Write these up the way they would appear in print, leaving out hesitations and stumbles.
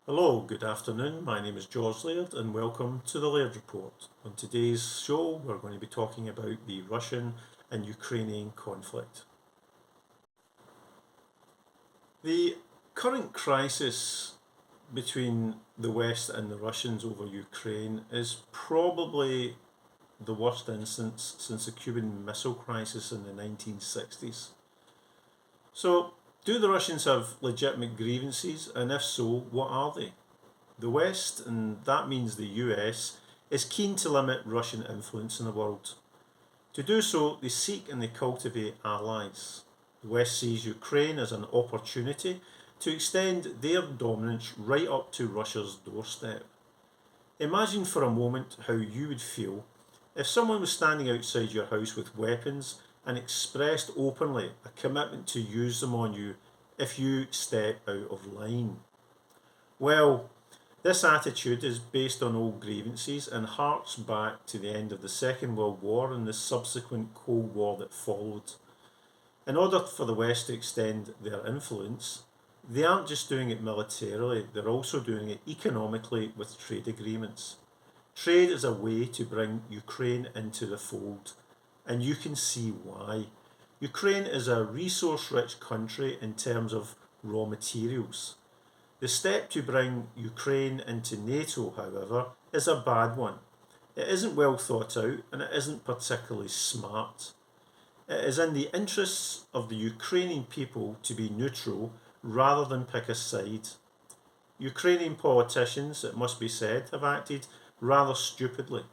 Hello, good afternoon. My name is George Laird and welcome to the Laird Report. On today's show, we're going to be talking about the Russian and Ukrainian conflict. The current crisis between the West and the Russians over Ukraine is probably the worst instance since the Cuban Missile Crisis in the 1960s. So, do the Russians have legitimate grievances, and if so, what are they? The West, and that means the US, is keen to limit Russian influence in the world. To do so, they seek and they cultivate allies. The West sees Ukraine as an opportunity to extend their dominance right up to Russia's doorstep. Imagine for a moment how you would feel if someone was standing outside your house with weapons and expressed openly a commitment to use them on you if you step out of line. Well, this attitude is based on old grievances and harks back to the end of the Second World War and the subsequent Cold War that followed. In order for the West to extend their influence, they aren't just doing it militarily, they're also doing it economically with trade agreements. Trade is a way to bring Ukraine into the fold, and you can see why. Ukraine is a resource rich country in terms of raw materials. The step to bring Ukraine into NATO, however, is a bad one. It isn't well thought out and it isn't particularly smart. It is in the interests of the Ukrainian people to be neutral rather than pick a side. Ukrainian politicians, it must be said, have acted rather stupidly.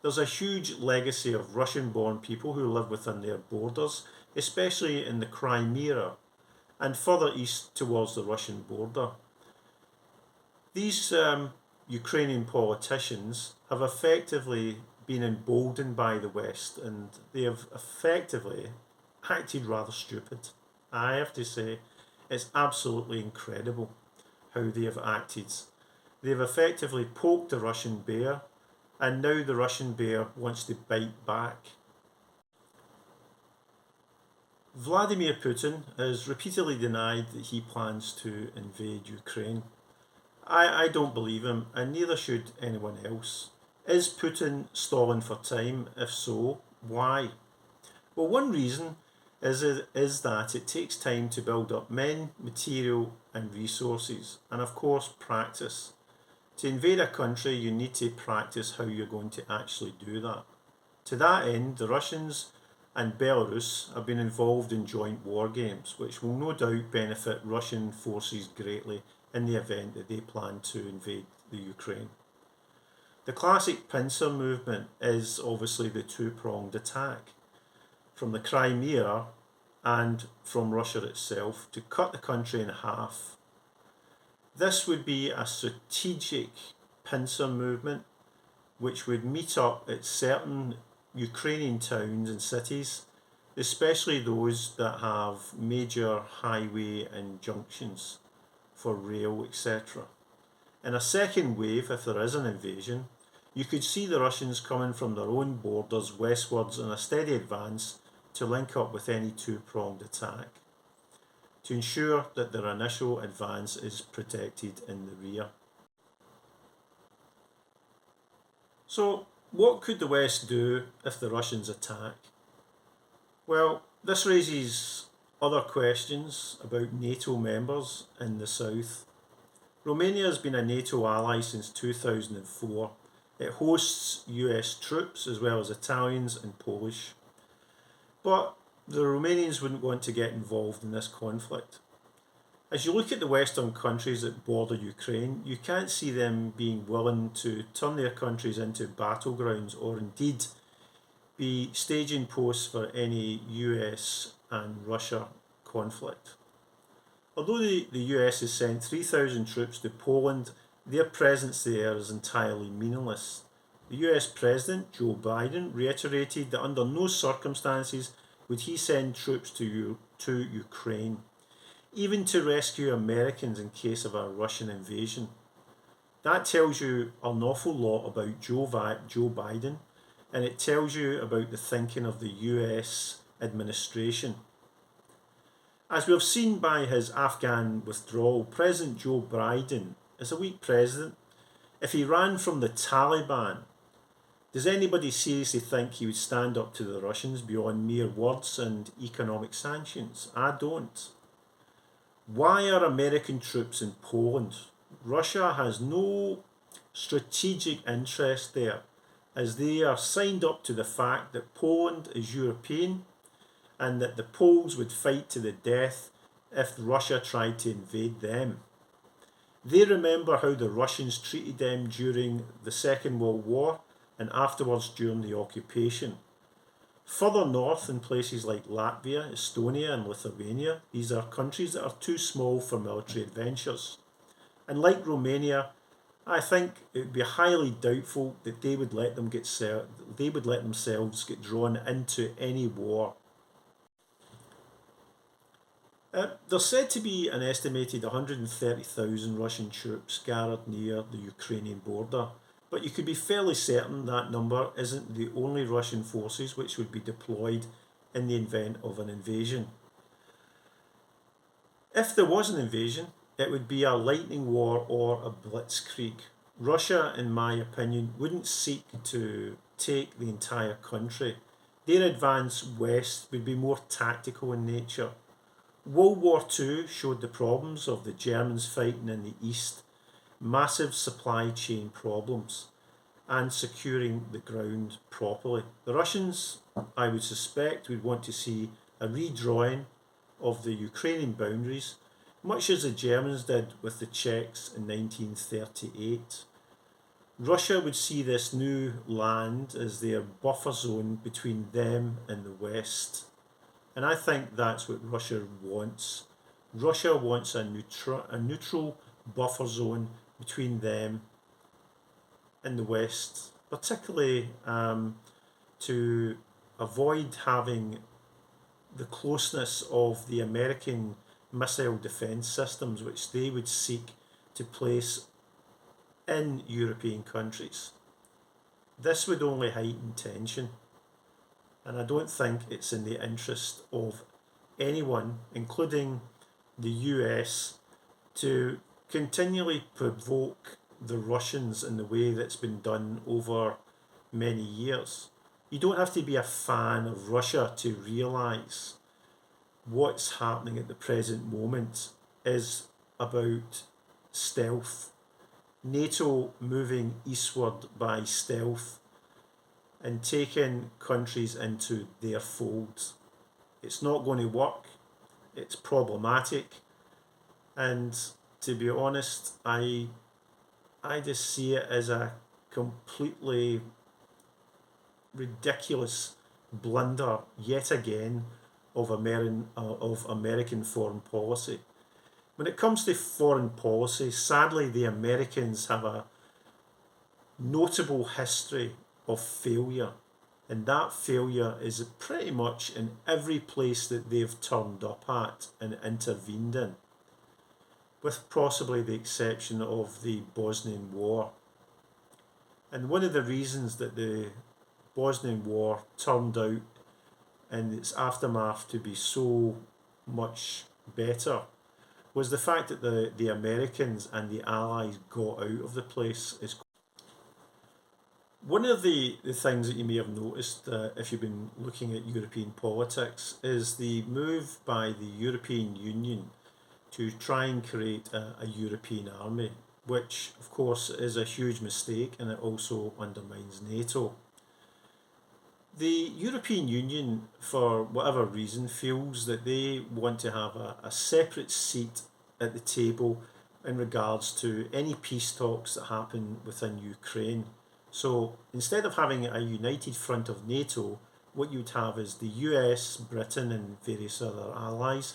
There's a huge legacy of Russian born people who live within their borders, especially in the Crimea and further east towards the Russian border. These Ukrainian politicians have effectively been emboldened by the West and they have effectively acted rather stupid. I have to say, it's absolutely incredible how they have acted. They've effectively poked the Russian bear, and now the Russian bear wants to bite back. Vladimir Putin has repeatedly denied that he plans to invade Ukraine. I don't believe him, and neither should anyone else. Is Putin stalling for time? If so, why? Well, one reason is that it takes time to build up men, material, and resources, and of course, practice. To invade a country, you need to practice how you're going to actually do that. To that end, the Russians and Belarus have been involved in joint war games, which will no doubt benefit Russian forces greatly in the event that they plan to invade the Ukraine. The classic pincer movement is obviously the two-pronged attack from the Crimea and from Russia itself to cut the country in half. This would be a strategic pincer movement which would meet up at certain Ukrainian towns and cities, especially those that have major highway and junctions for rail, etc. In a second wave, if there is an invasion, you could see the Russians coming from their own borders westwards in a steady advance to link up with any two-pronged attack, to ensure that their initial advance is protected in the rear. So, what could the West do if the Russians attack? Well, this raises other questions about NATO members in the south. Romania has been a NATO ally since 2004. It hosts US troops as well as Italians and Polish. But the Romanians wouldn't want to get involved in this conflict. As you look at the Western countries that border Ukraine, you can't see them being willing to turn their countries into battlegrounds or indeed be staging posts for any US and Russia conflict. Although the US has sent 3,000 troops to Poland, their presence there is entirely meaningless. The US President, Joe Biden, reiterated that under no circumstances would he send troops to Ukraine, even to rescue Americans in case of a Russian invasion. That tells you an awful lot about Joe Biden, and it tells you about the thinking of the US administration. As we have seen by his Afghan withdrawal, President Joe Biden is a weak president. If he ran from the Taliban, does anybody seriously think he would stand up to the Russians beyond mere words and economic sanctions? I don't. Why are American troops in Poland? Russia has no strategic interest there, as they are signed up to the fact that Poland is European and that the Poles would fight to the death if Russia tried to invade them. They remember how the Russians treated them during the Second World War and afterwards during the occupation. Further north, in places like Latvia, Estonia and Lithuania, these are countries that are too small for military adventures. And like Romania, I think it would be highly doubtful that they would let themselves get drawn into any war. There's said to be an estimated 130,000 Russian troops gathered near the Ukrainian border, but you could be fairly certain that number isn't the only Russian forces which would be deployed in the event of an invasion. If there was an invasion, it would be a lightning war or a blitzkrieg. Russia, in my opinion, wouldn't seek to take the entire country. Their advance west would be more tactical in nature. World War II showed the problems of the Germans fighting in the east, massive supply chain problems, and securing the ground properly. The Russians, I would suspect, would want to see a redrawing of the Ukrainian boundaries, much as the Germans did with the Czechs in 1938. Russia would see this new land as their buffer zone between them and the West. And I think that's what Russia wants. Russia wants a neutral buffer zone between them and the West, particularly to avoid having the closeness of the American missile defence systems, which they would seek to place in European countries. This would only heighten tension. And I don't think it's in the interest of anyone, including the US, to continually provoke the Russians in the way that's been done over many years. You don't have to be a fan of Russia to realise what's happening at the present moment is about stealth. NATO moving eastward by stealth and taking countries into their folds. It's not going to work. It's problematic. And to be honest, I just see it as a completely ridiculous blunder yet again of American foreign policy. When it comes to foreign policy, sadly the Americans have a notable history of failure, and that failure is pretty much in every place that they've turned up at and intervened in, with possibly the exception of the Bosnian War. And one of the reasons that the Bosnian War turned out in its aftermath to be so much better was the fact that the Americans and the Allies got out of the place. One of the things that you may have noticed if you've been looking at European politics is the move by the European Union to try and create a European army, which of course is a huge mistake, and it also undermines NATO. The European Union, for whatever reason, feels that they want to have a separate seat at the table in regards to any peace talks that happen within Ukraine. So instead of having a united front of NATO, what you'd have is the US, Britain and various other allies,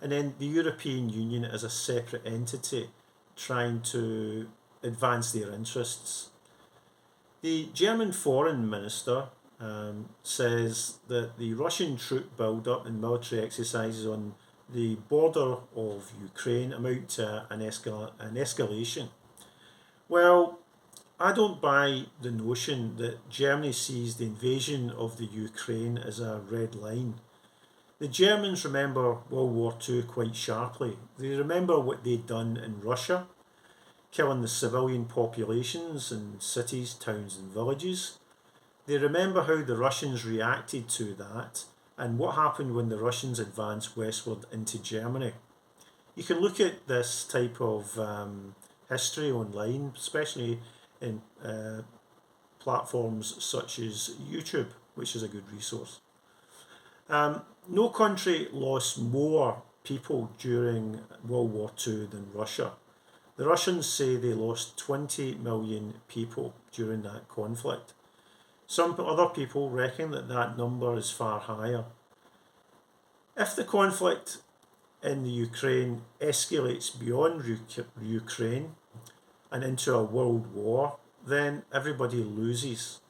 and then the European Union as a separate entity trying to advance their interests. The German foreign minister says that the Russian troop build-up and military exercises on the border of Ukraine amount to an escalation. Well, I don't buy the notion that Germany sees the invasion of the Ukraine as a red line. The Germans remember World War II quite sharply. They remember what they'd done in Russia. killing the civilian populations in cities, towns and villages. They remember how the Russians reacted to that and what happened when the Russians advanced westward into Germany. You can look at this type of history online, especially in platforms such as YouTube, which is a good resource. No country lost more people during World War II than Russia. The Russians say they lost 20 million people during that conflict. Some other people reckon that that number is far higher. If the conflict in the Ukraine escalates beyond Ukraine and into a world war, then everybody loses.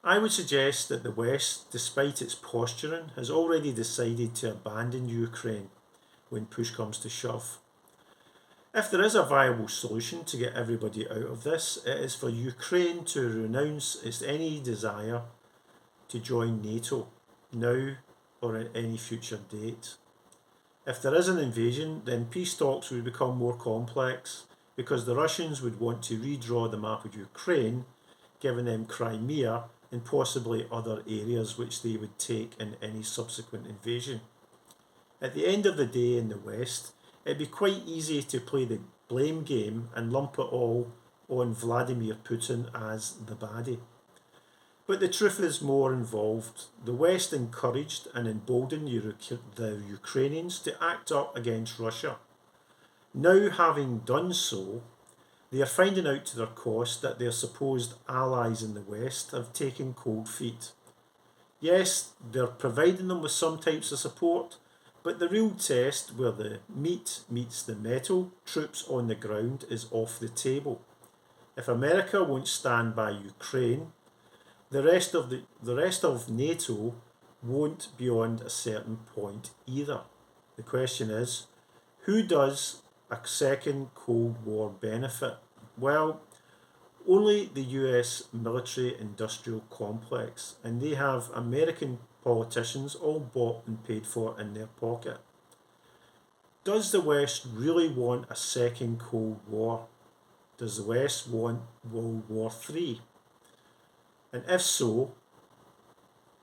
I would suggest that the West, despite its posturing, has already decided to abandon Ukraine when push comes to shove. If there is a viable solution to get everybody out of this, it is for Ukraine to renounce its any desire to join NATO, now or at any future date. If there is an invasion, then peace talks would become more complex because the Russians would want to redraw the map of Ukraine, giving them Crimea and possibly other areas which they would take in any subsequent invasion. At the end of the day in the West, it'd be quite easy to play the blame game and lump it all on Vladimir Putin as the baddie. But the truth is more involved. The West encouraged and emboldened the Ukrainians to act up against Russia. Now, having done so, they are finding out to their cost that their supposed allies in the West have taken cold feet. Yes, they're providing them with some types of support, but the real test where the meat meets the metal, troops on the ground, is off the table. If America won't stand by Ukraine, the rest of NATO won't beyond a certain point either. The question is, who does a second Cold War benefit? Well, only the US military-industrial complex, and they have American politicians all bought and paid for in their pocket. Does the West really want a second Cold War? Does the West want World War III? And if so,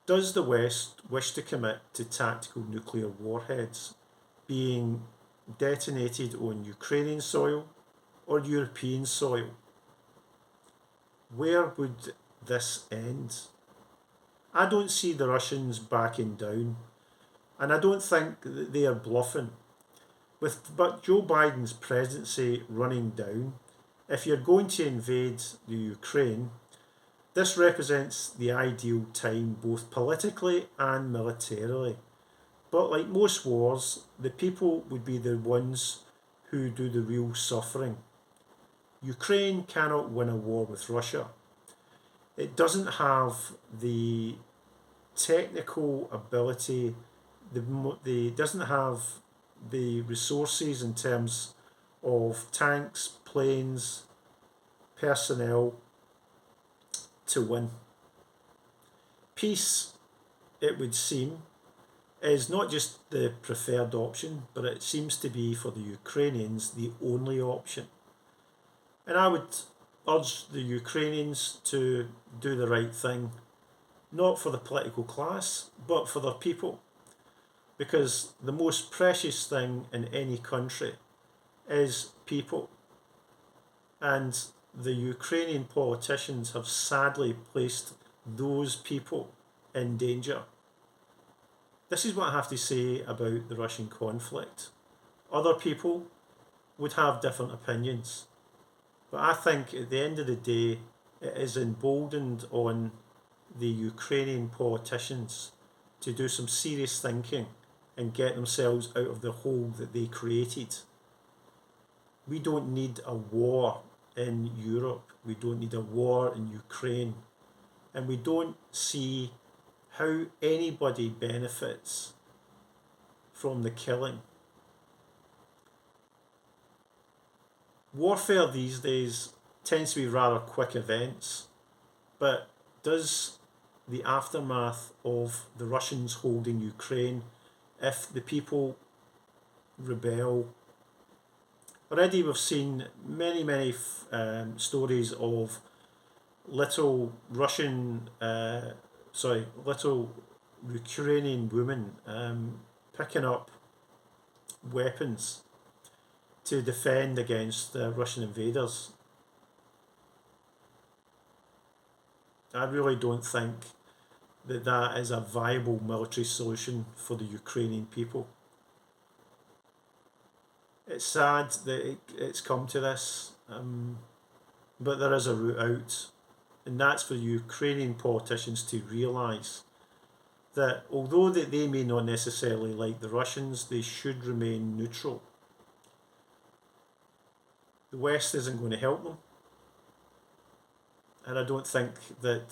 does the West wish to commit to tactical nuclear warheads being detonated on Ukrainian soil or European soil? Where would this end? I don't see the Russians backing down, and I don't think that they are bluffing. But Joe Biden's presidency running down, if you're going to invade the Ukraine, this represents the ideal time both politically and militarily. But like most wars, the people would be the ones who do the real suffering. Ukraine cannot win a war with Russia. It doesn't have the technical ability, doesn't have the resources in terms of tanks, planes, personnel to win. Peace, it would seem, is not just the preferred option, but it seems to be for the Ukrainians the only option. And I would urge the Ukrainians to do the right thing, not for the political class, but for their people. Because the most precious thing in any country is people. And the Ukrainian politicians have sadly placed those people in danger. This is what I have to say about the Russian conflict. Other people would have different opinions. But I think at the end of the day, it is emboldened on the Ukrainian politicians to do some serious thinking and get themselves out of the hole that they created. We don't need a war in Europe. We don't need a war in Ukraine. And we don't see how anybody benefits from the killing. Warfare these days tends to be rather quick events, but does the aftermath of the Russians holding Ukraine, if the people rebel Already we've seen many stories of little little Ukrainian women picking up weapons to defend against Russian invaders. I really don't think that that is a viable military solution for the Ukrainian people. It's sad that it's come to this, but there is a route out, and that's for Ukrainian politicians to realise that although they may not necessarily like the Russians, they should remain neutral. The West isn't going to help them, and I don't think that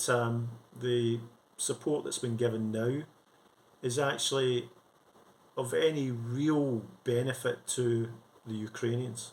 the support that's been given now is actually of any real benefit to the Ukrainians.